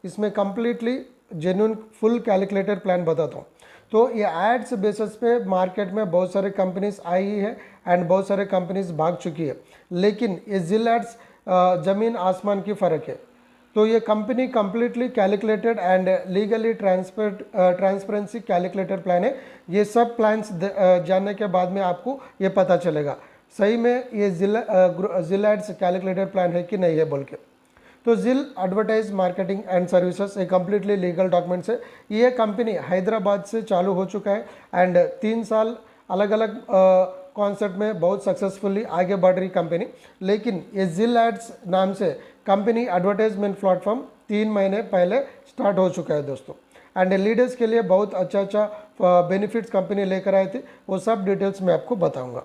इसमें completely genuine full calculated plan बताता हूँ। तो ये एड्स बेसिस पे मार्केट में बहुत सारे कंपनीज आई है एंड बहुत सारे कंपनीज भाग चुकी है, लेकिन ये जिल एड्स ज़मीन आसमान की फ़र्क है। तो ये company completely calculated and legally transparency calculated plan है। ये सब प्लान्स जानने के बाद में आपको ये पता चलेगा सही में ये जिल एड्स कैलकुलेटेड प्लान है कि नहीं है बोल के। तो जिल एडवर्टाइज मार्केटिंग एंड सर्विसेज एक कम्प्लीटली लीगल डॉक्यूमेंट्स है। ये कंपनी हैदराबाद से चालू हो चुका है एंड 3 साल अलग अलग कॉन्सेप्ट में बहुत सक्सेसफुली आगे बढ़ रही कंपनी। लेकिन ये जिल एड्स नाम से कंपनी एडवर्टाइजमेंट प्लेटफॉर्म 3 महीने पहले स्टार्ट हो चुका है दोस्तों। एंड लीडर्स के लिए बहुत अच्छा बेनिफिट्स कंपनी लेकर आई थी, वो सब डिटेल्स मैं आपको बताऊंगा।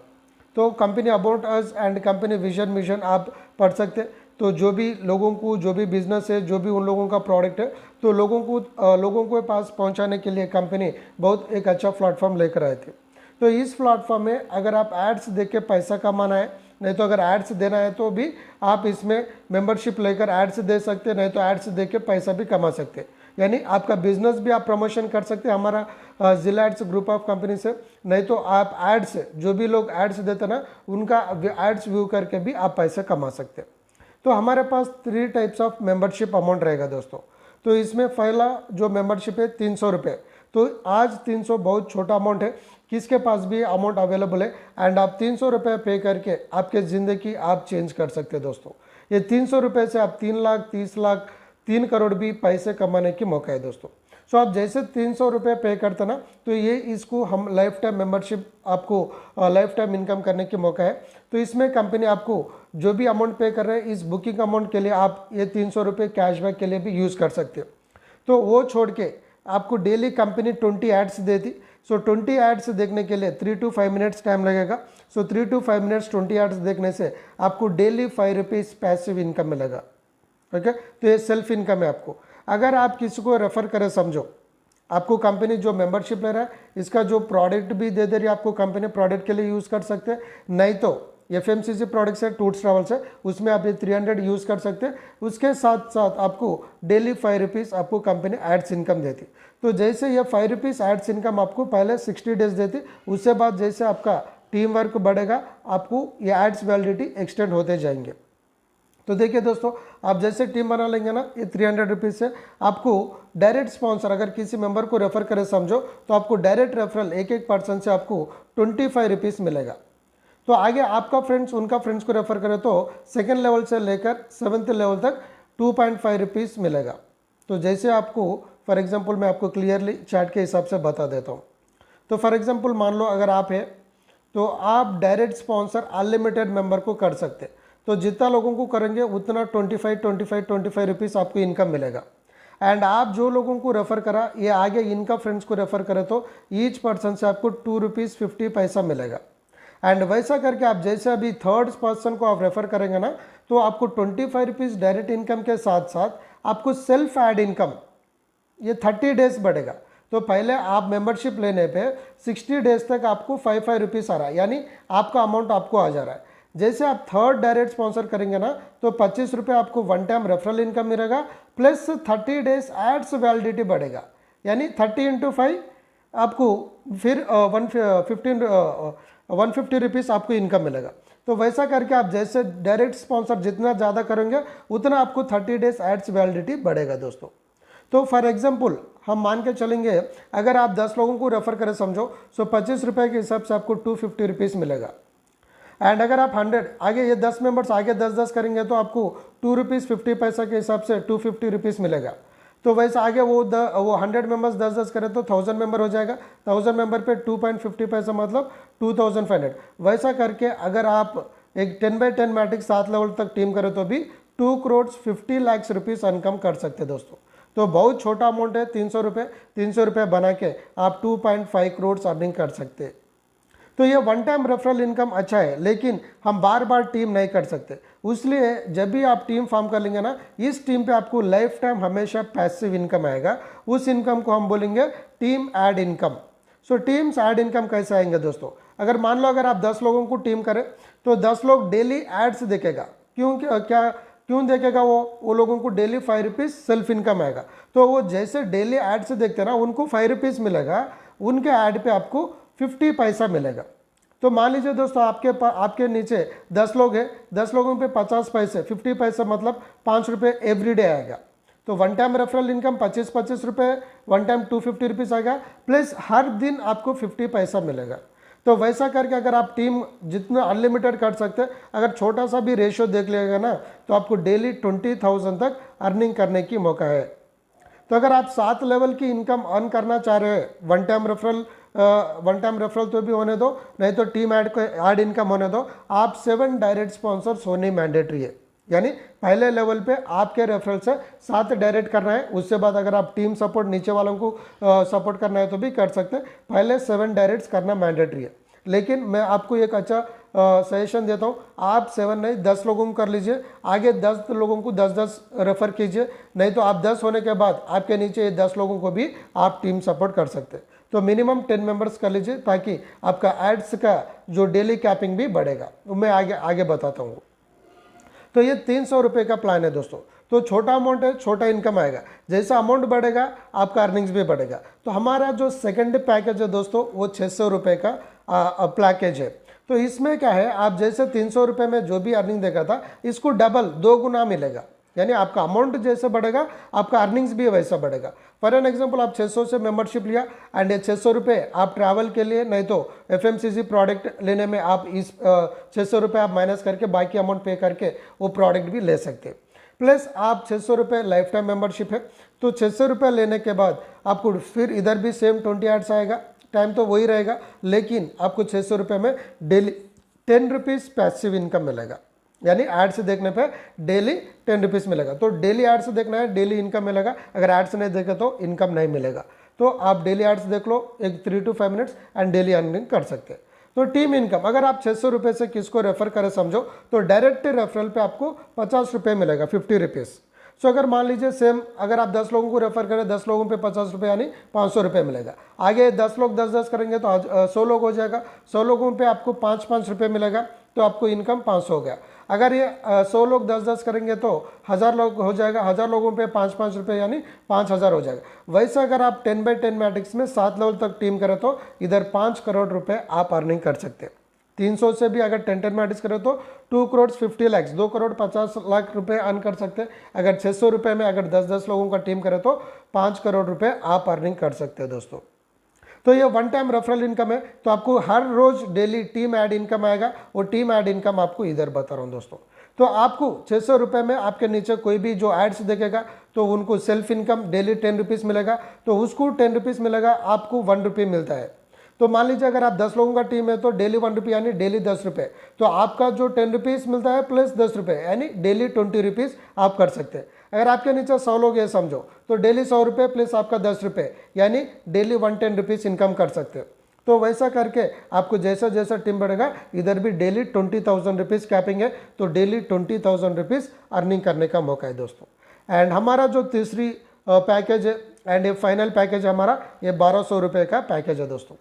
तो company about us and company vision mission आप पढ़ सकते। तो जो भी लोगों को जो भी बिजनेस है, जो भी उन लोगों का प्रोडक्ट है, तो लोगों को पास पहुंचाने के लिए कंपनी बहुत एक अच्छा प्लेटफॉर्म लेकर आए थे। तो इस प्लेटफॉर्म में अगर आप एड्स देख के पैसा कमाना है, नहीं तो अगर एड्स देना है तो भी आप इसमें मेंबरशिप लेकर एड्स दे सकते हैं, नहीं तो एड्स दे के पैसा भी कमा सकते हैं। यानी आपका बिजनेस भी आप प्रमोशन कर सकते हैं हमारा जिल एड्स ग्रुप ऑफ कंपनी से, नहीं तो आप एड्स जो भी लोग एड्स देते ना उनका एड्स व्यू करके भी आप पैसे कमा सकते हैं। तो हमारे पास 3 टाइप्स ऑफ मेंबरशिप अमाउंट रहेगा दोस्तों। तो इसमें पहला जो मेंबरशिप है 300 रुपये। तो आज 300 बहुत छोटा अमाउंट है, किसके पास भी अमाउंट अवेलेबल है एंड आप 300 रुपये पे करके आपके ज़िंदगी आप चेंज कर सकते हैं दोस्तों। ये 300 रुपये से आप 3 लाख 30 लाख 3 करोड़ भी पैसे कमाने की मौका है दोस्तों। सो आप जैसे 300 रुपये पे करते ना, तो ये इसको हम लाइफ टाइम मेंबरशिप आपको लाइफ टाइम इनकम करने की मौका है। तो इसमें कंपनी आपको जो भी अमाउंट पे कर रहे हैं इस बुकिंग अमाउंट के लिए आप ये 300 रुपये कैशबैक के लिए भी यूज़ कर सकते हो। तो वो छोड़ के आपको डेली कंपनी 20 एड्स देती। सो 20 एड्स देखने के लिए 3 to 5 मिनट्स टाइम लगेगा। सो 3 to 5 मिनट्स 20 एड्स देखने से आपको डेली 5 रुपीज़ पैसिव इनकम मिलेगा। ओके, तो ये सेल्फ इनकम है आपको। अगर आप किसी को रेफर करें, समझो आपको कंपनी जो मेंबरशिप ले रहा है इसका जो प्रोडक्ट भी दे रही है आपको कंपनी, प्रोडक्ट के लिए यूज़ कर सकते हैं, नहीं तो FMCG प्रोडक्ट्स है, टूर्स ट्रैवल्स है, उसमें आप ये 300 यूज़ कर सकते हैं। उसके साथ साथ आपको डेली 5 रुपीज़ आपको कंपनी एड्स इनकम देती। तो जैसे ये 5 रुपीज़ एड्स इनकम आपको पहले 60 डेज देती, उससे बाद जैसे आपका टीम वर्क बढ़ेगा आपको ये एड्स वैलिडिटी एक्सटेंड होते जाएंगे। तो देखिए दोस्तों, आप जैसे टीम बना लेंगे ना, ये 300 रुपीज़ से आपको डायरेक्ट स्पॉन्सर अगर किसी मेंबर को रेफर करें समझो, तो आपको डायरेक्ट रेफरल एक पर्सन से आपको 25 रुपीज़ मिलेगा। तो आगे आपका फ्रेंड्स उनका फ्रेंड्स को रेफर करें तो 2nd लेवल से लेकर 7th लेवल तक 2.5 रुपीज़ मिलेगा। तो जैसे आपको फॉर एग्जांपल मैं आपको क्लियरली चैट के हिसाब से बता देता हूँ। तो फॉर एग्जांपल मान लो अगर आप है तो आप डायरेक्ट स्पॉन्सर अनलिमिटेड मेंबर को कर सकते। तो जितना लोगों को करेंगे उतना 25 रुपीज़ आपको इनकम मिलेगा। एंड आप जो लोगों को रेफर करा ये आगे इनका फ्रेंड्स को रेफर करें तो ईच पर्सन से आपको 2.50 रुपीज़ मिलेगा। एंड वैसा करके आप जैसे अभी 3rd पर्सन को आप रेफर करेंगे ना, तो आपको 25 रुपीज़ डायरेक्ट इनकम के साथ साथ आपको सेल्फ एड इनकम ये 30 डेज बढ़ेगा। तो पहले आप मेंबरशिप लेने पे 60 डेज तक आपको 5 रुपीज़ आ रहा है, यानी आपका अमाउंट आपको आ जा रहा है। जैसे आप 3rd डायरेक्ट स्पॉन्सर करेंगे ना, तो 25 रुपये आपको 1 टाइम रेफरल इनकम मिलेगा, प्लस 30 डेज एड्स वैलिडिटी बढ़ेगा, यानी 30 × 5 आपको फिर 150 रुपीज़ आपको इनकम मिलेगा। तो वैसा करके आप जैसे डायरेक्ट स्पॉन्सर जितना ज़्यादा करेंगे उतना आपको 30 डेज एड्स वैलिडिटी बढ़ेगा दोस्तों। तो फॉर एग्जांपल हम मान के चलेंगे अगर आप 10 लोगों को रेफर करें समझो, सो 25 रुपये के हिसाब से आपको 250 रुपीज़ मिलेगा। एंड अगर आप 100 आगे ये 10 मेंबर्स आगे 10 करेंगे तो आपको 2.50 के हिसाब से 250 रुपीज़ मिलेगा। तो वैसे आगे वो 100 मेंबर्स 10 करें तो 1000 मेंबर हो जाएगा। 1000 मेंबर पे 2.50 मतलब 2500। वैसा करके अगर आप एक 10x10 मैट्रिक्स 7 लेवल तक टीम करें तो भी 2.50 लाख रुपीज़ इनकम कर सकते दोस्तों। तो बहुत छोटा अमाउंट है 300 रुपये बना के आप 2.5 करोड़ अर्निंग कर सकते हैं। तो ये 1 टाइम रेफरल इनकम अच्छा है, लेकिन हम बार बार टीम नहीं कर सकते। इसलिए जब भी आप टीम फॉर्म कर लेंगे ना, इस टीम पे आपको लाइफ टाइम हमेशा पैसिव इनकम आएगा। उस इनकम को हम बोलेंगे टीम ऐड इनकम। सो टीम्स ऐड इनकम कैसे आएंगे दोस्तों? अगर मान लो अगर आप 10 लोगों को टीम करें तो 10 लोग डेली एड्स देखेगा। क्योंकि क्या क्यों देखेगा? वो लोगों को डेली 5 रुपीज़ सेल्फ इनकम आएगा। तो वो जैसे डेली ऐड से देखते हैं ना, उनको 5 रुपीज़ मिलेगा, उनके ऐड पे आपको 50 पैसा मिलेगा। तो मान लीजिए दोस्तों आपके नीचे 10 लोग हैं, 10 लोगों पे 50 पैसे, 50 पैसे मतलब 5 रुपये एवरी डे आएगा। तो वन टाइम रेफरल इनकम 25 रुपये, वन टाइम 250 रुपीज़ आएगा, प्लस हर दिन आपको 50 पैसा मिलेगा। तो वैसा करके अगर आप टीम जितना अनलिमिटेड कर सकते हैं, अगर छोटा सा भी रेशियो देख लेगा ना, तो आपको डेली 20,000 तक अर्निंग करने की मौका है। तो अगर आप 7 लेवल की इनकम अर्न करना चाह रहे हैं, वन टाइम रेफरल तो भी होने दो, नहीं तो टीम ऐड इनकम होने दो, आप 7 डायरेक्ट स्पॉन्सर्स होने मैंडेटरी है। यानी पहले लेवल पे आपके रेफरल से 7 डायरेक्ट करना है, उससे बाद अगर आप टीम सपोर्ट नीचे वालों को सपोर्ट करना है तो भी कर सकते हैं, पहले 7 डायरेक्ट्स करना मैंडेटरी है। लेकिन मैं आपको एक अच्छा सजेशन देता हूँ, आप 7 नहीं 10 लोगों को कर लीजिए, आगे 10 लोगों को 10-10 रेफर कीजिए, नहीं तो आप 10 होने के बाद आपके नीचे 10 लोगों को भी आप टीम सपोर्ट कर सकते हैं। तो मिनिमम 10 मेंबर्स कर लीजिए, ताकि आपका एड्स का जो डेली कैपिंग भी बढ़ेगा। मैं आगे बताता हूँ। तो ये 300 रुपये का प्लान है दोस्तों। तो छोटा अमाउंट है, छोटा इनकम आएगा, जैसा अमाउंट बढ़ेगा आपका अर्निंग्स भी बढ़ेगा। तो हमारा जो सेकंड पैकेज है दोस्तों, वो 600 रुपये का पैकेज है। तो इसमें क्या है, आप जैसे 300 रुपये में जो भी अर्निंग देखा था, इसको डबल 2 गुना मिलेगा। यानी आपका अमाउंट जैसे बढ़ेगा, आपका अर्निंग्स भी वैसा बढ़ेगा। फॉर एन एग्जांपल, आप 600 से मेंबरशिप लिया एंड ये 600 रुपये आप ट्रैवल के लिए, नहीं तो FMCG प्रोडक्ट लेने में आप इस 600 रुपये आप माइनस करके बाकी अमाउंट पे करके वो प्रोडक्ट भी ले सकते हैं। प्लस आप 600 रुपये लाइफ टाइम मेंबरशिप है, तो 600 रुपये लेने के बाद आपको फिर इधर भी सेम 20 एड्स आएगा, टाइम तो वही रहेगा, लेकिन आपको 600 रुपये में डेली 10 रुपीज़ पैसिव इनकम मिलेगा। यानी ऐड से देखने पे डेली 10 रुपीज़ मिलेगा। तो डेली ऐड से देखना है, डेली इनकम मिलेगा। अगर ऐड से नहीं देखे तो इनकम नहीं मिलेगा। तो आप डेली एड्स देख लो, एक 3 to 5 minutes and daily earning कर सकते हैं। तो टीम इनकम अगर आप 600 रुपये से किसको रेफर करें समझो, तो डायरेक्ट रेफरल पे आपको 50 रुपये मिलेगा, 50 रुपीज़। सो अगर मान लीजिए सेम, अगर आप 10 लोगों को रेफर करें, 10 लोगों पे 50 रुपये यानी 500 रुपये मिलेगा। आगे 10 लोग 10-10 करेंगे तो 100 लोग हो जाएगा, 100 लोगों पे आपको 5-5 रुपये मिलेगा, तो आपको इनकम 500 हो गया। अगर ये 100 लोग 10-10 करेंगे तो 1000 लोग हो जाएगा, 1000 लोगों पे 5-5 रुपये यानी 5000 हो जाएगा। वैसे अगर आप 10x10 मैट्रिक्स में 7 लेवल तक टीम करें तो इधर 5 करोड़ रुपए आप अर्निंग कर सकते हैं। 300 से भी अगर 10-10 मैट्रिक्स करें तो 2 करोड़ 50 लाख, 2 करोड़ 50 लाख रुपए अर्न कर सकते हैं। अगर 600 रुपये में अगर 10-10 लोगों का टीम करें तो 5 करोड़ रुपए आप अर्निंग कर सकते हैं दोस्तों। तो ये वन टाइम रेफरल इनकम है। तो आपको हर रोज डेली टीम ऐड इनकम आएगा, वो टीम ऐड इनकम आपको इधर बता रहा हूँ दोस्तों। तो आपको 600 रुपये में आपके नीचे कोई भी जो एड्स देखेगा तो उनको सेल्फ इनकम डेली 10 रुपीज़ मिलेगा, तो उसको 10 रुपीज़ मिलेगा, आपको 1 रुपये मिलता है। तो मान लीजिए अगर आप 10 लोगों का टीम है तो डेली 1 रुपये यानी डेली 10 रुपये, तो आपका जो 10 रुपीज़ मिलता है प्लस 10 रुपये यानी डेली 20 रुपीज़ आप कर सकते हैं। अगर आपके नीचे 100 लोग हैं समझो, तो डेली 100 रुपये प्लस आपका 10 रुपये यानी डेली 110 रुपीज़ इनकम कर सकते हैं। तो वैसा करके आपको जैसा जैसा टीम बढ़ेगा, इधर भी डेली 20,000 रुपीज़ कैपिंग है, तो डेली 20,000 रुपीज़ अर्निंग करने का मौका है दोस्तों। एंड हमारा जो तीसरी पैकेज है एंड ये फाइनल पैकेज हमारा ये 1200 रुपये का पैकेज है दोस्तों।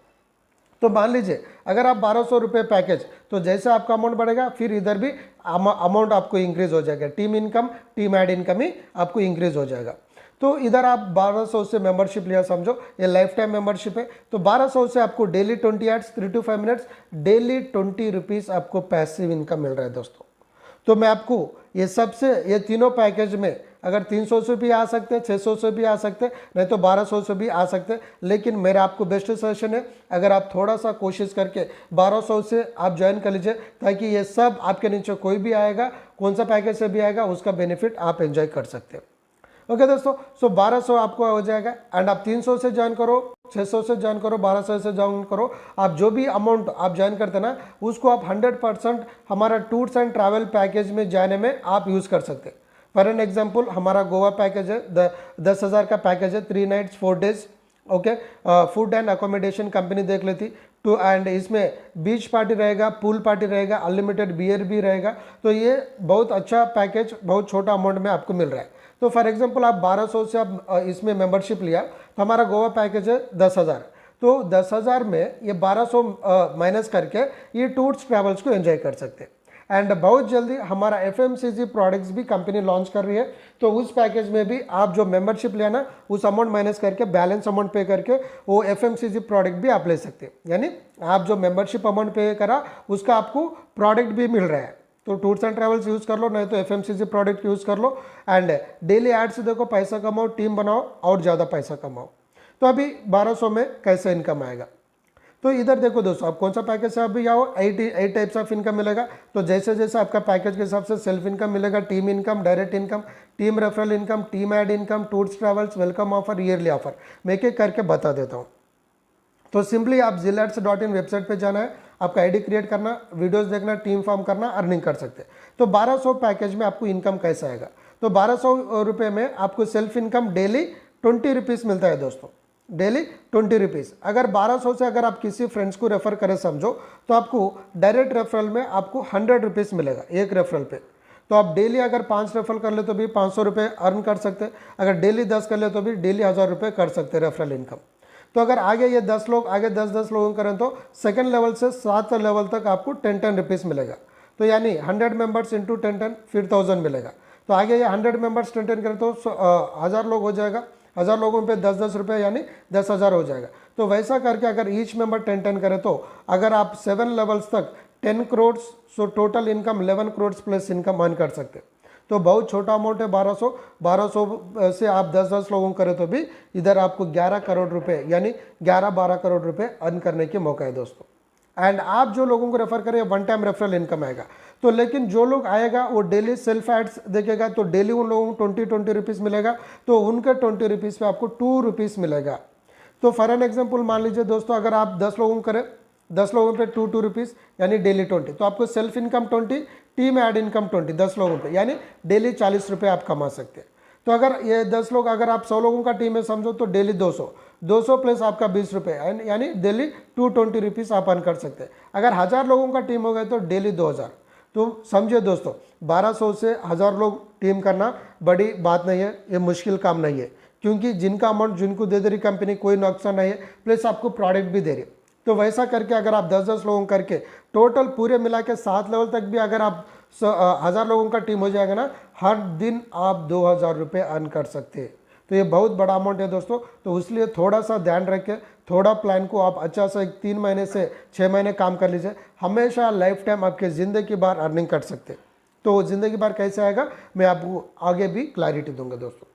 तो मान लीजिए अगर आप 1200 रुपये पैकेज, तो जैसे आपका अमाउंट बढ़ेगा फिर इधर भी अमाउंट आपको इंक्रीज हो जाएगा, team income team add income ही आपको इंक्रीज हो जाएगा। तो इधर आप 1200 से मेंबरशिप लिया समझो, ये लाइफ टाइम मेंबरशिप है, तो 1200 से आपको daily 20 ads 3 to 5 minutes daily 20 rupees आपको पैसिव इनकम मिल रहा है दोस्तों। तो मैं आपको ये तीनों पैकेज में अगर 300 से भी आ सकते हैं, 600 से भी आ सकते हैं, नहीं तो 1200 से भी आ सकते हैं, लेकिन मेरा आपको बेस्ट सजेशन है अगर आप थोड़ा सा कोशिश करके 1200 से आप ज्वाइन कर लीजिए, ताकि ये सब आपके नीचे कोई भी आएगा, कौन सा पैकेज से भी आएगा, उसका बेनिफिट आप एंजॉय कर सकते हैं। ओके दोस्तों, सो 1200 आपको हो जाएगा एंड आप 300 से ज्वाइन करो, 600 से ज्वाइन करो, 1200 से ज्वाइन करो, आप जो भी अमाउंट आप ज्वाइन करते ना उसको आप 100% हमारा टूर्स एंड ट्रैवल पैकेज में जाने में आप यूज़ कर सकते हैं। फॉर एन एग्जाम्पल हमारा गोवा पैकेज है, 10,000 का पैकेज है, 3 nights 4 days. Okay, food and accommodation company देख लेती टू, एंड इसमें बीच पार्टी रहेगा, पूल पार्टी रहेगा, अनलिमिटेड बियर भी रहेगा। तो ये बहुत अच्छा पैकेज बहुत छोटा अमाउंट में आपको मिल रहा है। तो फॉर एग्जांपल आप 1200 से आप इसमें मेंबरशिप लिया, तो हमारा गोवा पैकेज है 10,000, तो 10,000 में ये 1200 माइनस करके ये टूर्स ट्रैवल्स को एंजॉय कर सकते हैं। एंड बहुत जल्दी हमारा FMCG प्रोडक्ट्स भी कंपनी लॉन्च कर रही है। तो उस पैकेज में भी आप जो मेंबरशिप लेना उस अमाउंट माइनस करके बैलेंस अमाउंट पे करके वो FMCG प्रोडक्ट भी आप ले सकते हैं। यानी आप जो मेंबरशिप अमाउंट पे करा उसका आपको प्रोडक्ट भी मिल रहा है। तो टूर्स एंड ट्रैवल्स यूज़ कर लो, नहीं तो FMCG प्रोडक्ट यूज़ कर लो एंड डेली एड से देखो पैसा कमाओ, टीम बनाओ और ज़्यादा पैसा कमाओ। तो अभी 1200 में कैसे इनकम आएगा, तो इधर देखो दोस्तों, आप कौन सा पैकेज से अभी आओ, 8 टाइप्स ऑफ इनकम मिलेगा। तो जैसे जैसे आपका पैकेज के हिसाब से सेल्फ इनकम मिलेगा, team income, direct income, team referral income, team ad income, tours travels, welcome offer, yearly offer, मैं एक एक करके बता देता हूँ। तो सिंपली आप zilads.in वेबसाइट पे जाना है, आपका आईडी क्रिएट करना, वीडियोस देखना, टीम फॉर्म करना, अर्निंग कर सकते हैं। तो 1200 पैकेज में आपको इनकम कैसे आएगा, तो 1200 रुपये में आपको सेल्फ इनकम डेली 20 रुपीज़ मिलता है दोस्तों, डेली 20 रुपीज़। अगर 1200 से अगर आप किसी फ्रेंड्स को रेफर करें समझो, तो आपको डायरेक्ट रेफरल में आपको 100 रुपीज़ मिलेगा एक रेफरल पे। तो आप डेली अगर 5 रेफरल कर ले तो भी 500 रुपये अर्न कर सकते हैं, अगर डेली 10 कर ले तो भी डेली 1000 रुपये कर सकते हैं रेफरल इनकम। तो अगर आगे ये 10 लोग आगे 10 लोगों करें तो सेकंड लेवल से 7 लेवल तक आपको 10 रुपीज़ मिलेगा। तो यानी 100 मेंबर्स इंटू 10 फिर 1000 मिलेगा। तो आगे ये 100 मेंबर्स 10 करें तो 1000 लोग हो जाएगा, 1000 लोगों पे 10 रुपये यानी 10,000 हो जाएगा। तो वैसा करके अगर ईच मेंबर 10 करें तो अगर आप 7 लेवल्स तक 10 crore, so total income 11 crore plus income earn कर सकते हैं। तो बहुत छोटा अमाउंट है 1200 से आप 10 लोगों करें तो भी इधर आपको 11 करोड़ रुपए यानी 11-12 करोड़ रुपए अर्न करने के मौका है दोस्तों। एंड आप जो लोगों को रेफर करें वन टाइम रेफरल इनकम आएगा। तो लेकिन जो लोग आएगा वो डेली सेल्फ एड्स देखेगा, तो डेली उन लोगों को 20 रुपीज़ मिलेगा। तो उनके 20 रुपीज़ पे आपको 2 रुपीज़ मिलेगा। तो फॉर एन एग्जाम्पल मान लीजिए दोस्तों, अगर आप 10 लोगों को करें, 10 लोगों पे 2 रुपीज़ यानी डेली 20, तो आपको self income 20, team add income 20, 10 लोगों पे यानी डेली 40 रुपये आप कमा सकते हैं। तो अगर ये 10 लोग, अगर आप 100 लोगों का टीम है समझो, तो डेली 200 प्लस आपका 20 रुपये यानी डेली 220 रुपीज़ आप अर्न कर सकते हैं। अगर 1000 लोगों का टीम हो गया तो डेली 2000। तो समझिए दोस्तों, 1200 से 1000 लोग टीम करना बड़ी बात नहीं है, ये मुश्किल काम नहीं है, क्योंकि जिनका अमाउंट जिनको दे रही कंपनी कोई नुकसान नहीं है, प्लस आपको प्रोडक्ट भी दे रही। तो वैसा करके अगर आप 10 लोगों करके टोटल पूरे मिला के 7 लेवल तक भी अगर आप 1000 लोगों का टीम हो जाएगा ना, हर दिन आप 2000 रुपये अर्न कर सकते हैं। तो ये बहुत बड़ा अमाउंट है दोस्तों। तो इसलिए थोड़ा सा ध्यान रखें, थोड़ा प्लान को आप अच्छा से 3 महीने से 6 महीने काम कर लीजिए, हमेशा लाइफ टाइम आपके ज़िंदगी भर अर्निंग कर सकते हैं। तो ज़िंदगी भर कैसे आएगा मैं आपको आगे भी क्लैरिटी दूंगा दोस्तों।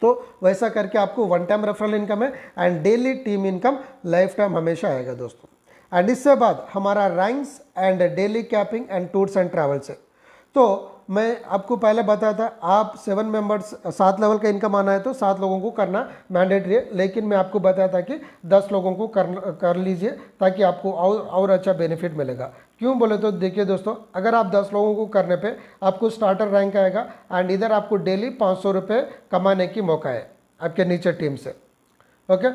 तो वैसा करके आपको वन टाइम रेफरल इनकम है and daily team income life time हमेशा आएगा दोस्तों। एंड इससे बाद हमारा ranks and daily capping and tours and travels है। तो मैं आपको पहले बताया था, आप 7 मेंबर्स 7 लेवल का इनकम आना है तो 7 लोगों को करना मैंडेटरी है, लेकिन मैं आपको बताया था कि 10 लोगों को कर लीजिए ताकि आपको और अच्छा बेनिफिट मिलेगा। क्यों बोले तो देखिए दोस्तों, अगर आप 10 लोगों को करने पे आपको स्टार्टर रैंक आएगा एंड इधर आपको डेली 500 रुपये कमाने की मौका है आपके नीचे टीम से। ओके,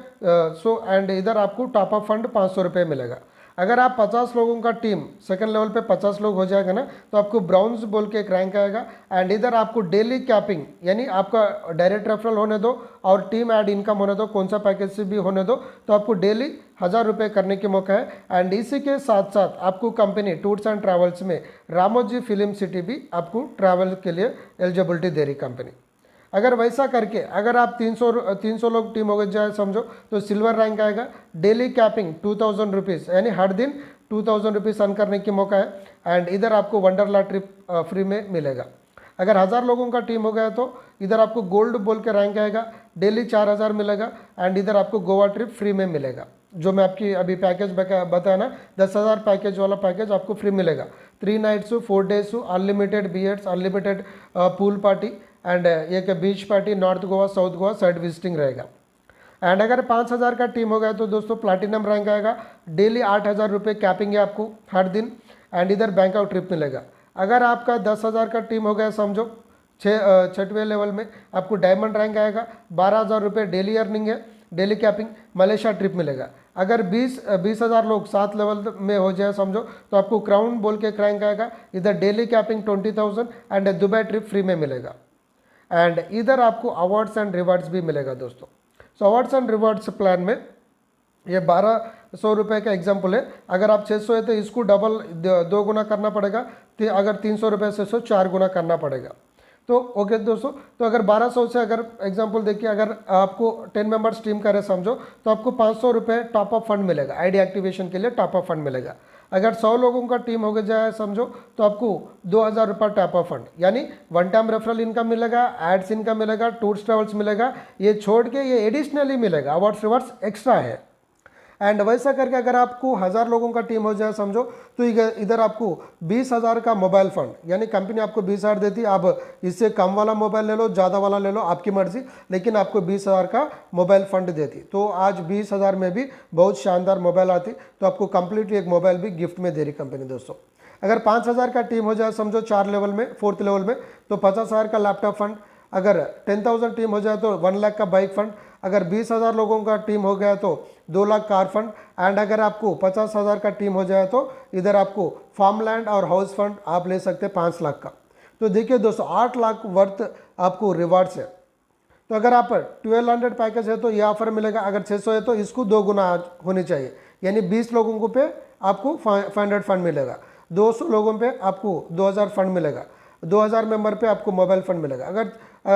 सो एंड इधर आपको टॉप अप फंड 500 रुपये मिलेगा। अगर आप 50 लोगों का टीम सेकंड लेवल पे 50 लोग हो जाएगा ना, तो आपको ब्राउन्स बोल के एक रैंक आएगा एंड इधर आपको डेली कैपिंग यानी आपका डायरेक्ट रेफरल होने दो और टीम ऐड इनकम होने दो, कौन सा पैकेज से भी होने दो, तो आपको डेली 1000 रुपये करने के मौका है। एंड इसी के साथ साथ आपको कंपनी टूर्स एंड ट्रैवल्स में रामोजी फिल्म सिटी भी आपको ट्रैवल के लिए एलिजिबिलिटी दे रही कंपनी। अगर वैसा करके अगर आप 300 लोग टीम हो गए जाए समझो, तो सिल्वर रैंक आएगा, डेली कैपिंग 2000 रुपीज़ यानी हर दिन 2000 रुपीज़ अर्न करने की मौका है। एंड इधर आपको वंडरला ट्रिप फ्री में मिलेगा। अगर 1000 लोगों का टीम हो गया तो इधर आपको गोल्ड बोल के रैंक आएगा, डेली 4000 मिलेगा एंड इधर आपको गोवा ट्रिप फ्री में मिलेगा। जो मैं आपकी अभी पैकेज बताया ना, 10,000 पैकेज वाला पैकेज आपको फ्री मिलेगा। 3 nights 4 days unlimited beers, unlimited pool party and एक beach party, north Goa south Goa side visiting रहेगा। एंड अगर 5000 का टीम हो गया तो दोस्तों प्लैटिनम रैंक आएगा, डेली 8000 रुपये कैपिंग है आपको हर दिन एंड इधर बैंकॉक ट्रिप मिलेगा। अगर आपका 10,000 का टीम हो गया समझो 6वें लेवल में, आपको डायमंड रैंक आएगा, 12,000 रुपये डेली अर्निंग है, डेली कैपिंग, मलेशिया ट्रिप मिलेगा। अगर 20,000 लोग 7 लेवल में हो जाए समझो, तो आपको क्राउन बोल के एक रैंक आएगा, इधर daily capping 20,000 and Dubai trip free में मिलेगा। एंड इधर आपको अवार्ड्स एंड रिवार्ड्स भी मिलेगा दोस्तों। सो अवार्ड्स एंड रिवार्ड्स प्लान में ये 1200 रुपये का एग्जाम्पल है। अगर आप 600 है तो इसको डबल 2 गुना करना पड़ेगा, अगर 300 रुपये से 4 गुना करना पड़ेगा। तो ओके दोस्तों, तो अगर 1200 से अगर एग्जांपल देखिए, अगर आपको 10 मेंबर्स टीम करे समझो, तो आपको 500 रुपये टॉप अप फंड मिलेगा, आईडी एक्टिवेशन के लिए टॉप अप फंड मिलेगा। अगर 100 लोगों का टीम हो जाए समझो, तो आपको 2000 रुपये टॉप अप फंड, यानी वन टाइम रेफरल इनकम मिलेगा, एड्स इनकम मिलेगा, टूर्स ट्रेवल्स मिलेगा। ये छोड़ के ये एडिशनली मिलेगा, अवार्ड्स रिवार्ड्स एक्स्ट्रा है। एंड वैसा करके अगर आपको 1000 लोगों का टीम हो जाए समझो, तो इधर आपको 20,000 का मोबाइल फंड, यानी कंपनी आपको 20,000 देती है, आप इससे कम वाला मोबाइल ले लो, ज़्यादा वाला ले लो, आपकी मर्जी, लेकिन आपको 20,000 का मोबाइल फंड देती। तो आज 20,000 में भी बहुत शानदार मोबाइल आती, तो आपको कंप्लीटली एक मोबाइल भी गिफ्ट में दे रही कंपनी दोस्तों। अगर 5,000 का टीम हो जाए समझो 4 लेवल में, 4th लेवल में, तो 50,000 का लैपटॉप फंड। अगर 10,000 टीम हो जाए तो 1 लाख का बाइक फंड। अगर 20,000 लोगों का टीम हो गया तो 2 लाख कार फंड। एंड अगर आपको 50,000 का टीम हो जाए तो इधर आपको फार्म लैंड और हाउस फंड आप ले सकते हैं 5 लाख का। तो देखिए दोस्तों, 8 लाख वर्थ आपको रिवार्ड्स है। तो अगर आप 1200 पैकेज है तो ये ऑफर मिलेगा। अगर 600 है तो इसको 2 गुना होनी चाहिए, यानी 20 लोगों को पे आपको 500 फंड मिलेगा, 200 लोगों पे आपको 2000 फंड मिलेगा, 2000 मेंबर पे आपको मोबाइल फंड मिलेगा। अगर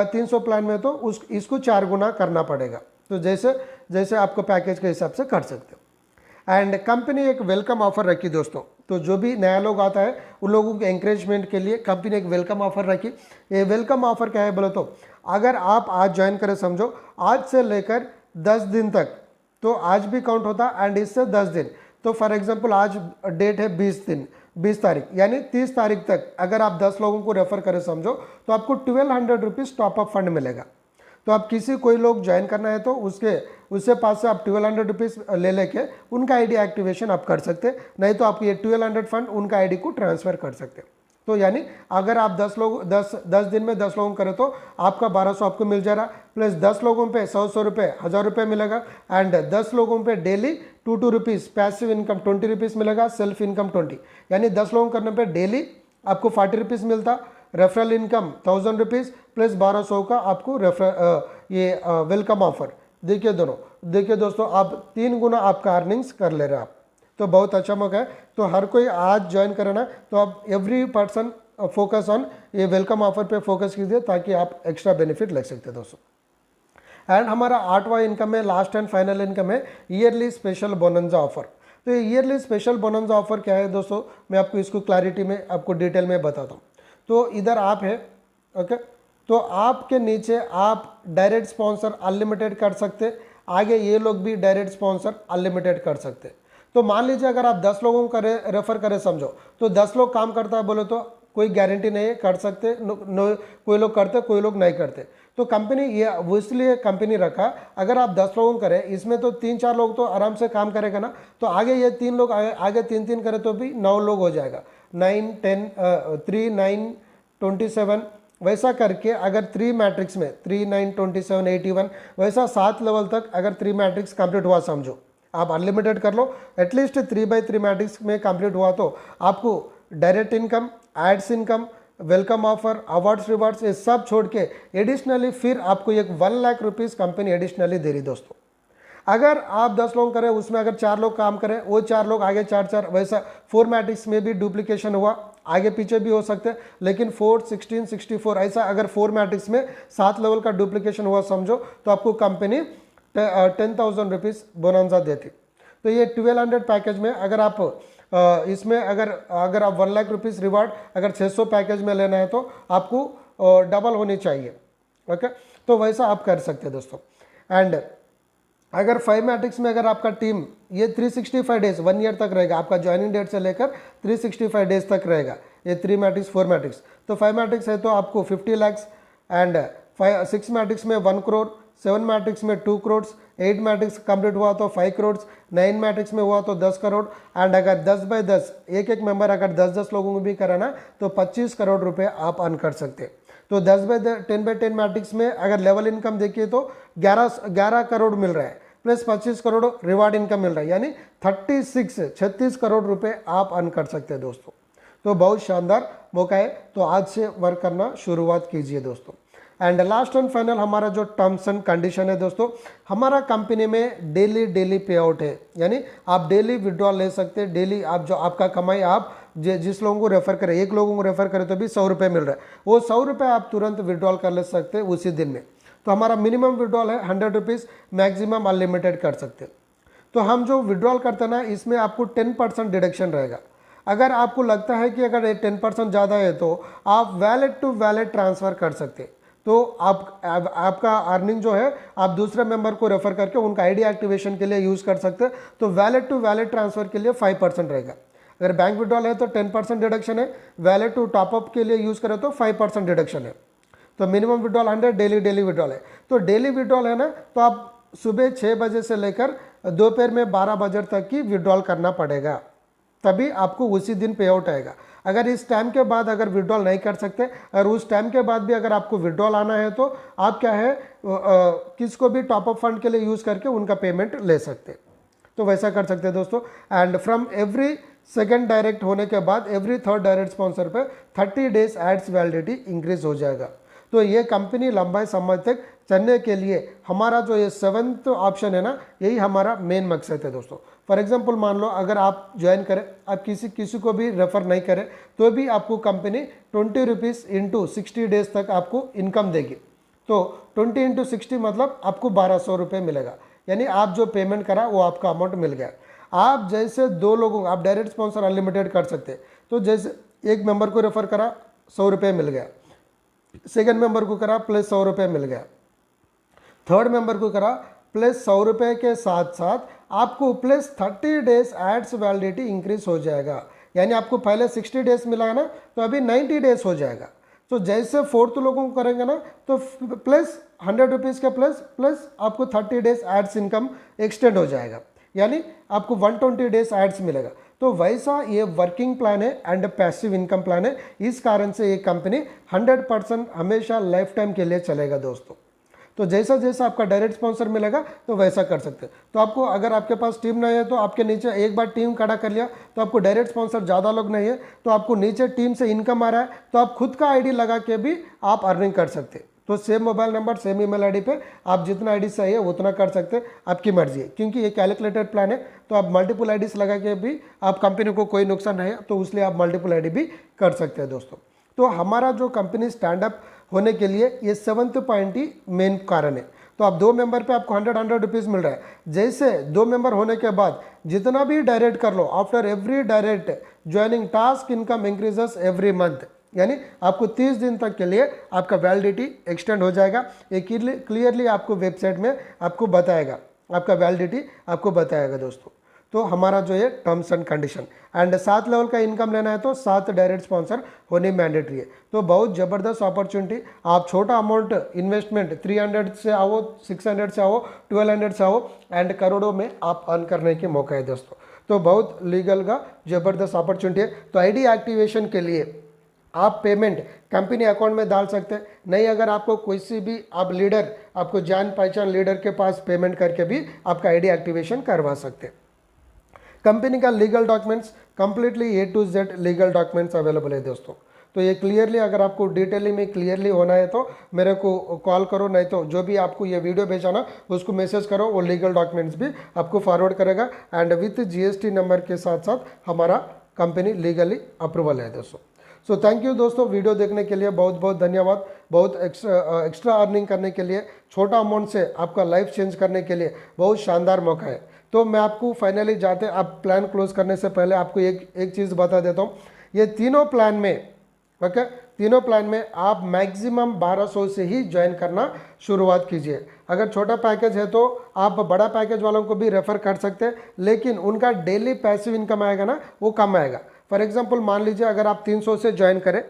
300 प्लान में तो इसको 4 गुना करना पड़ेगा। तो जैसे जैसे आपको पैकेज के हिसाब से कर सकते हो। एंड कंपनी एक वेलकम ऑफर रखी दोस्तों, तो जो भी नया लोग आता है उन लोगों के एंकरेजमेंट के लिए कंपनी एक वेलकम ऑफर रखी। ये वेलकम ऑफर क्या है बोलो तो, अगर आप आज ज्वाइन करें समझो, आज से लेकर 10 दिन तक, तो आज भी काउंट होता एंड इससे 10 दिन। तो फॉर एग्जांपल आज डेट है 20 तारीख, यानी 30 तारीख तक अगर आप 10 लोगों को रेफर करें समझो, तो आपको 1200 रुपीज़ टॉप अप फंड मिलेगा। तो आप किसी कोई लोग ज्वाइन करना है तो उससे पास से आप 1200 रुपीज़ ले लेके उनका आईडी एक्टिवेशन आप कर सकते, नहीं तो आप ये 1200 फंड उनका आईडी को ट्रांसफ़र कर सकते। तो यानी अगर आप 10 दिन में 10 लोगों करें तो आपका 1200 आपको मिल जा रहा, प्लस 10 लोगों पे 100 रुपये 1000 रुपये मिलेगा। एंड 10 लोगों पे daily 2 rupees passive income 20 rupees मिलेगा, सेल्फ इनकम 20, यानी 10 लोगों करने पे डेली आपको 40 रुपीज़ मिलता। रेफरल इनकम 1000 रुपीज़ प्लस 1200 का आपको ये वेलकम ऑफर। देखिए देखिए दोस्तों, आप 3 गुना आपका अर्निंग्स कर ले रहे हैं आप, तो बहुत अच्छा मौका है। तो हर कोई आज ज्वाइन करना, तो आप एवरी पर्सन फोकस ऑन ये वेलकम ऑफर पे फोकस कीजिए ताकि आप एक्स्ट्रा बेनिफिट ले सकते हैं दोस्तों। एंड हमारा 8वां इनकम है, लास्ट एंड फाइनल इनकम है, ईयरली स्पेशल बोनंजा ऑफर। तो ये ईयरली स्पेशल बोनंजा ऑफर क्या है दोस्तों, मैं आपको इसको क्लैरिटी में आपको डिटेल में बताता हूँ। तो इधर आप है, ओके, तो आपके नीचे आप डायरेक्ट स्पॉन्सर अनलिमिटेड कर सकते, आगे ये लोग भी डायरेक्ट स्पॉन्सर अनलिमिटेड कर सकते। तो मान लीजिए अगर आप 10 लोगों का रेफर करें समझो, तो 10 लोग काम करता है बोले तो कोई गारंटी नहीं है, कर सकते कोई लोग करते कोई लोग नहीं करते। तो कंपनी ये वो इसलिए कंपनी रखा, अगर आप 10 लोगों करें इसमें तो 3-4 लोग तो आराम से काम करेगा ना, तो आगे ये 3 लोग आगे 3-3 करें तो भी 9 लोग हो जाएगा, 9, 10, 3, 9, 27, वैसा करके अगर 3 मैट्रिक्स में 3, 9, 27, 81 वैसा 7 लेवल तक अगर 3 मैट्रिक्स कंप्लीट हुआ समझो, आप अनलिमिटेड कर लो, एटलीस्ट 3/3 मैट्रिक्स में कंप्लीट हुआ तो आपको direct income, ads income, welcome offer, awards rewards ये सब छोड़ के एडिशनली फिर आपको एक 1 लाख रुपीज़ कंपनी एडिशनली दे रही दोस्तों। अगर आप 10 लोग करें, उसमें अगर 4 लोग काम करें, वो 4 लोग आगे 4-4 वैसा 4 मैट्रिक्स में भी डुप्लीकेशन हुआ, आगे पीछे भी हो सकते हैं, लेकिन 4, 16, 64 ऐसा अगर 4 मैट्रिक्स में 7 लेवल का डुप्लीकेशन हुआ समझो, तो आपको कंपनी 10,000 रुपीज़ बोनंजा देती। तो ये 1200 पैकेज में अगर आप इसमें अगर आप 1 लाख रुपीज़ रिवार्ड अगर 600 पैकेज में लेना है तो आपको डबल होनी चाहिए, ओके, तो वैसा आप कर सकते हैं दोस्तों। एंड अगर 5 मैट्रिक्स में अगर आपका टीम ये 365 डेज 1 ईयर तक रहेगा, आपका ज्वाइनिंग डेट से लेकर 365 डेज तक रहेगा ये 3 मैट्रिक्स 4 मैट्रिक्स। तो 5 मैट्रिक्स है तो आपको 50 लाख, एंड 6 मैट्रिक्स में 1 करोड़, 7 मैट्रिक्स में 2 करोड़, 8 मैट्रिक्स कंप्लीट हुआ तो 5 करोड़, 9 मैट्रिक्स में हुआ तो 10 करोड़, एंड अगर 10/10 एक मेंबर अगर 10-10 लोगों को भी कराना तो 25 करोड़ रुपए आप अर्न कर सकते। तो 10/10 मैट्रिक्स में अगर लेवल इनकम देखिए तो 11 करोड़ मिल रहा है, प्लस 25 करोड़ रिवार्ड इनकम मिल रहा है, यानी 36 करोड़ रुपए आप अर्न कर सकते हैं दोस्तों। तो बहुत शानदार मौका है, तो आज से वर्क करना शुरुआत कीजिए दोस्तों। एंड लास्ट एंड फाइनल हमारा जो टर्म्स एंड कंडीशन है दोस्तों, हमारा कंपनी में डेली पे आउट है, यानी आप डेली विड्रॉल ले सकते हैं, डेली आप जो आपका कमाई आप जिस लोगों को रेफर करे, 1 लोगों को रेफर करे तो भी 100 रुपये मिल रहा है, वो 100 रुपये आप तुरंत विड्रॉल कर ले सकते हैं उसी दिन में। तो हमारा मिनिमम विड्रॉल है 100 रुपीज़, मैक्सिमम अनलिमिटेड कर सकते हैं। तो हम जो विड्रॉल करते हैं ना, इसमें आपको 10% डिडक्शन रहेगा। अगर आपको लगता है कि अगर 10% ज़्यादा है तो आप वैलेट टू वैलेट ट्रांसफ़र कर सकते हैं। तो आपका अर्निंग जो है आप दूसरे मेंबर को रेफर करके उनका आईडी एक्टिवेशन के लिए यूज़ कर सकते हैं। तो वैलेट टू वैलेट ट्रांसफ़र के लिए 5% रहेगा। अगर बैंक विड्रॉल है तो 10% डिडक्शन है, वैलेट टू टॉपअप के लिए यूज़ करें तो 5% डिडक्शन है। तो मिनिमम विड्रॉल 100, डेली विड्रॉल है। तो डेली विड्रॉल है ना, तो आप सुबह 6 बजे से लेकर दोपहर में 12 बजे तक की विड्रॉल करना पड़ेगा, तभी आपको उसी दिन पे आउट आएगा। अगर इस टाइम के बाद अगर विड्रॉल नहीं कर सकते और उस टाइम के बाद भी अगर आपको विड्रॉल आना है तो आप क्या है किसको भी टॉपअप फंड के लिए यूज़ करके उनका पेमेंट ले सकते, तो वैसा कर सकते हैं दोस्तों। And from every second direct होने के बाद एवरी थर्ड डायरेक्ट स्पॉन्सर पे 30 डेज एड्स वैलिडिटी इंक्रीज हो जाएगा। तो ये कंपनी लंबे समय तक चलने के लिए हमारा जो ये 7th ऑप्शन है ना, यही हमारा मेन मकसद है दोस्तों। फॉर एग्जांपल मान लो अगर आप ज्वाइन करें, आप किसी को भी रेफर नहीं करें तो भी आपको कंपनी 20 रुपीज़ इंटू 60 डेज तक आपको इनकम देगी। तो 20 इंटू 60 मतलब आपको 1200 रुपये मिलेगा, यानी आप जो पेमेंट करा वो आपका अमाउंट मिल गया। आप जैसे 2 लोगों आप डायरेक्ट स्पॉन्सर अनलिमिटेड कर सकते, तो जैसे एक मेंबर को रेफर करा 100 रुपये मिल गया, सेकेंड मेंबर को करा प्लस 100 रुपये मिल गया, थर्ड मेंबर को करा प्लस 100 रुपये के साथ साथ आपको plus 30 days ads validity increase हो जाएगा। यानी आपको पहले 60 डेज मिला है ना, तो अभी 90 डेज हो जाएगा। तो जैसे 4th लोगों को करेंगे ना, तो प्लस 100 रुपीज़ के प्लस आपको 30 डेज एड्स इनकम एक्सटेंड हो जाएगा, यानी आपको 120 डेज एड्स मिलेगा। तो वैसा ये वर्किंग प्लान है एंड पैसिव इनकम प्लान है। इस कारण से ये कंपनी 100% हमेशा लाइफ टाइम के लिए चलेगा दोस्तों। तो जैसा जैसा आपका डायरेक्ट स्पॉन्सर मिलेगा तो वैसा कर सकते हैं। तो आपको अगर आपके पास टीम नहीं है तो आपके नीचे एक बार टीम खड़ा कर लिया, तो आपको डायरेक्ट स्पॉन्सर ज़्यादा लोग नहीं है तो आपको नीचे टीम से इनकम आ रहा है, तो आप खुद का आईडी लगा के भी आप अर्निंग कर सकते हैं। तो same mobile number same email ID पे आप जितना आईडी चाहिए उतना कर सकते हैं, आपकी मर्जी है। क्योंकि ये कैलकुलेटेड प्लान है तो आप मल्टीपल आईडीज लगा के भी आप कंपनी को कोई नुकसान नहीं है, तो इसलिए आप मल्टीपल आईडी भी कर सकते हैं दोस्तों। तो हमारा जो कंपनी स्टैंडअप होने के लिए ये 7th पॉइंट ही मेन कारण है। तो आप 2 मेंबर पे आपको 100 रुपीज़ मिल रहा है। जैसे 2 मेंबर होने के बाद जितना भी डायरेक्ट कर लो, after every direct joining task income increases every month, यानी आपको 30 दिन तक के लिए आपका वैलिडिटी एक्सटेंड हो जाएगा। ये क्लियरली आपको वेबसाइट में आपको बताएगा, आपका वैलिडिटी आपको बताएगा दोस्तों। तो हमारा जो है terms and condition and 7 level का इनकम लेना है तो 7 डायरेक्ट स्पॉन्सर होने मैंडेटरी है। तो बहुत ज़बरदस्त अपॉर्चुनिटी। आप छोटा अमाउंट इन्वेस्टमेंट 300 से आओ, 600 से आओ, 1200 से आओ एंड करोड़ों में आप अर्न करने के मौका है दोस्तों। तो बहुत लीगल का ज़बरदस्त अपॉर्चुनिटी है। तो आईडी एक्टिवेशन के लिए आप पेमेंट कंपनी अकाउंट में डाल सकते हैं, नहीं अगर आपको किसी भी आप लीडर, आपको जान पहचान लीडर के पास पेमेंट करके भी आपका आईडी एक्टिवेशन करवा सकते हैं। कंपनी का legal documents completely A to Z legal documents available है दोस्तों। तो ये क्लियरली अगर आपको डिटेलिंग में क्लियरली होना है तो मेरे को कॉल करो, नहीं तो जो भी आपको ये वीडियो भेजा ना उसको मैसेज करो, वो लीगल डॉक्यूमेंट्स भी आपको फॉरवर्ड करेगा एंड विथ GST नंबर के साथ साथ हमारा कंपनी लीगली अप्रूवल है दोस्तों। सो थैंक यू दोस्तों, वीडियो देखने के लिए बहुत बहुत धन्यवाद। बहुत एक्स्ट्रा अर्निंग करने के लिए, छोटा अमाउंट से आपका लाइफ चेंज करने के लिए बहुत शानदार मौका है। तो मैं आपको फाइनली जाते आप प्लान क्लोज करने से पहले आपको एक चीज़ बता देता हूँ। ये तीनों प्लान में ओके, तीनों प्लान में आप मैक्सिमम 1200 से ही ज्वाइन करना शुरुआत कीजिए। अगर छोटा पैकेज है तो आप बड़ा पैकेज वालों को भी रेफ़र कर सकते हैं, लेकिन उनका डेली पैसिव इनकम आएगा ना वो कम आएगा। फॉर एग्जांपल मान लीजिए अगर आप 300 से ज्वाइन करें,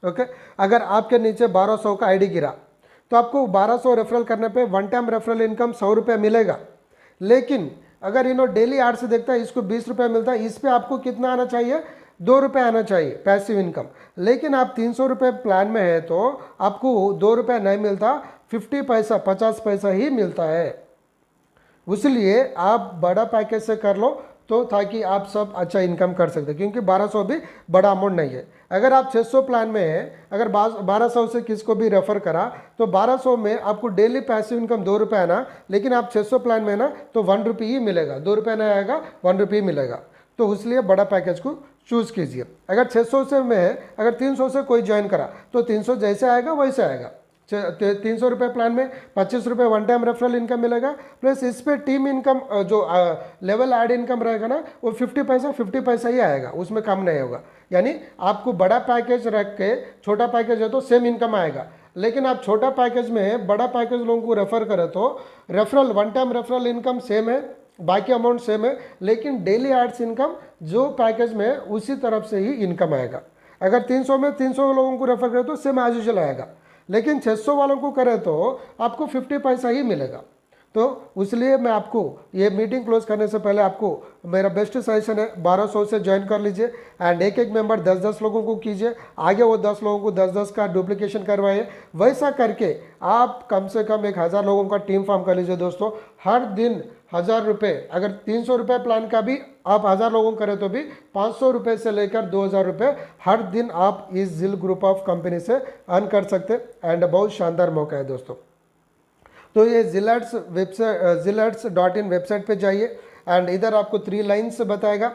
ओके, अगर आपके नीचे 1200 का आईडी गिरा तो आपको 1200 रेफरल करने पे वन टाइम रेफरल इनकम 100 रुपये मिलेगा। लेकिन अगर इन्हों डेली एड्स देखता है, इसको 20 रुपये मिलता है, इस पर आपको कितना आना चाहिए? 2 रुपये आना चाहिए पैसिव इनकम। लेकिन आप 300 रुपये प्लान में है तो आपको 2 रुपये नहीं मिलता, 50 पैसा 50 पैसा ही मिलता है। इसलिए आप बड़ा पैकेज से कर लो तो ताकि आप सब अच्छा इनकम कर सकते हैं, क्योंकि 1200 भी बड़ा अमाउंट नहीं है। अगर आप 600 प्लान में है, अगर 1200 से किसको भी रेफर करा तो 1200 में आपको डेली पैसिव इनकम 2 रुपये आना, लेकिन आप 600 प्लान में ना तो 1 रुपये ही मिलेगा, 2 रुपये नहीं आएगा, 1 रुपये ही मिलेगा। तो इसलिए बड़ा पैकेज को चूज़ कीजिए। अगर 600 से में है, अगर 300 से कोई ज्वाइन करा तो 300 जैसे आएगा वैसे आएगा। 300 रुपये प्लान में 25 रुपये वन टाइम रेफरल इनकम मिलेगा, प्लस इस पर टीम इनकम जो लेवल ऐड इनकम रहेगा ना वो 50 पैसा ही आएगा, उसमें कम नहीं होगा। यानी आपको बड़ा पैकेज रख के छोटा पैकेज है तो सेम इनकम आएगा, लेकिन आप छोटा पैकेज में बड़ा पैकेज लोगों को रेफर करें तो referral one time referral income same है, बाकी अमाउंट सेम है, लेकिन डेली एड्स इनकम जो पैकेज में उसी तरफ से ही इनकम आएगा। अगर 300 में 300 लोगों को रेफर करें तो सेम एज यूजुअल आएगा, लेकिन 600 वालों को करें तो आपको 50 पैसा ही मिलेगा। तो इसलिए मैं आपको ये मीटिंग क्लोज करने से पहले आपको मेरा बेस्ट सजेशन है 1200 से ज्वाइन कर लीजिए एंड एक एक मेंबर 10-10 लोगों को कीजिए, आगे वो 10 लोगों को 10-10 का डुप्लीकेशन करवाइए। वैसा करके आप कम से कम 1000 लोगों का टीम फॉर्म कर लीजिए दोस्तों। हर दिन 1000 रुपये, अगर 300 रुपये प्लान का भी आप 1000 लोगों करें तो भी 500 रुपये से लेकर 2000 रुपये हर दिन आप इस जिल ग्रुप ऑफ कंपनी से अर्न कर सकते एंड बहुत शानदार मौका है दोस्तों। तो ये जिलेट्स वेबसाइट जिलेट्स.in वेबसाइट पे जाइए एंड इधर आपको 3 लाइन्स बताएगा